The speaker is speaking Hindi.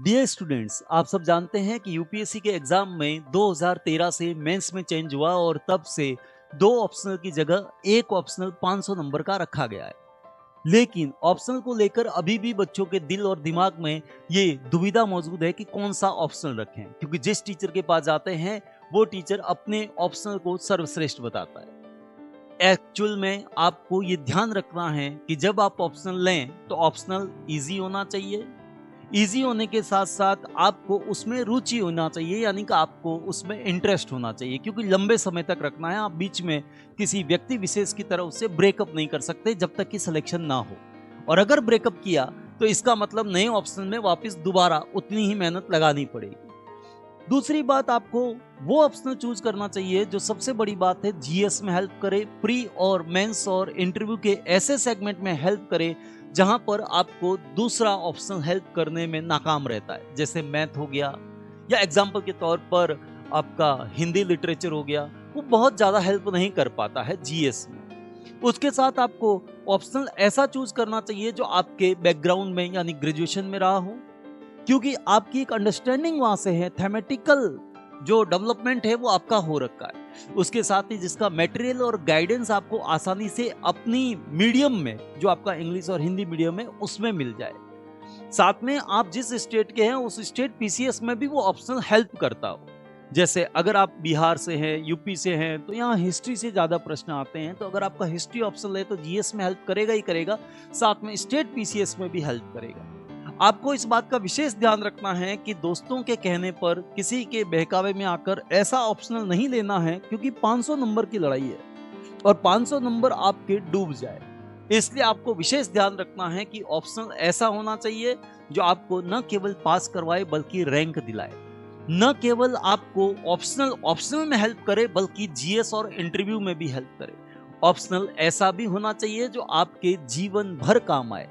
डियर स्टूडेंट्स, आप सब जानते हैं कि यूपीएससी के एग्जाम में 2013 से मेंस में चेंज हुआ और तब से दो ऑप्शनल की जगह एक ऑप्शनल 500 नंबर का रखा गया है। लेकिन ऑप्शनल को लेकर अभी भी बच्चों के दिल और दिमाग में ये दुविधा मौजूद है कि कौन सा ऑप्शनल रखें, क्योंकि जिस टीचर के पास जाते हैं वो टीचर अपने ऑप्शनल को सर्वश्रेष्ठ बताता है। एक्चुअल में आपको ये ध्यान रखना है कि जब आप ऑप्शनल लें तो ऑप्शनल इजी होना चाहिए। ईज़ी होने के साथ-साथ आपको उसमें रुचि होना चाहिए, यानी कि आपको उसमें इंटरेस्ट होना चाहिए, क्योंकि लंबे समय तक रखना है। आप बीच में किसी व्यक्ति विशेष की तरफ से ब्रेकअप नहीं कर सकते जब तक कि सिलेक्शन ना हो। और अगर ब्रेकअप किया तो इसका मतलब नए ऑप्शन में वापस दोबारा उतनी ही मेहनत लगानी पड़ेगी। दूसरी बात, आपको वो ऑप्शनल चूज करना चाहिए जो सबसे बड़ी बात है जीएस में हेल्प करे, प्री और मेंस और इंटरव्यू के ऐसे सेगमेंट में हेल्प करे जहां पर आपको दूसरा ऑप्शन हेल्प करने में नाकाम रहता है, जैसे मैथ हो गया या एग्जाम्पल के तौर पर आपका हिंदी लिटरेचर हो गया। वो बहुत ज्यादा हेल्प नहीं कर पाता है जीएस में। उसके साथ आपको ऑप्शनल ऐसा चूज करना चाहिए जो आपके बैकग्राउंड में यानी ग्रेजुएशन में रहा हो, क्योंकि आपकी एक अंडरस्टैंडिंग वहां से है, थेमेटिकल जो डेवलपमेंट है वो आपका हो रखा है। उसके साथ ही जिसका मटेरियल और गाइडेंस आपको आसानी से अपनी मीडियम में, जो आपका इंग्लिश और हिंदी मीडियम है, उसमें मिल जाए। साथ में आप जिस स्टेट के हैं उस स्टेट पीसीएस में भी वो ऑप्शनल हेल्प करता हो। जैसे अगर आप बिहार से हैं, यूपी से हैं, तो यहाँ हिस्ट्री से ज्यादा प्रश्न आते हैं, तो अगर आपका हिस्ट्री ऑप्शनल है तो जीएस में हेल्प करेगा ही करेगा, साथ में स्टेट पीसीएस में भी हेल्प करेगा। आपको इस बात का विशेष ध्यान रखना है कि दोस्तों के कहने पर किसी के बहकावे में आकर ऐसा ऑप्शनल नहीं लेना है, क्योंकि 500 नंबर की लड़ाई है और 500 नंबर आपके डूब जाए। इसलिए आपको विशेष ध्यान रखना है कि ऑप्शनल ऐसा होना चाहिए जो आपको न केवल पास करवाए बल्कि रैंक दिलाए, न केवल आपको ऑप्शनल ऑप्शनल में हेल्प करे बल्कि जीएस और इंटरव्यू में भी हेल्प करे। ऑप्शनल ऐसा भी होना चाहिए जो आपके जीवन भर काम आए।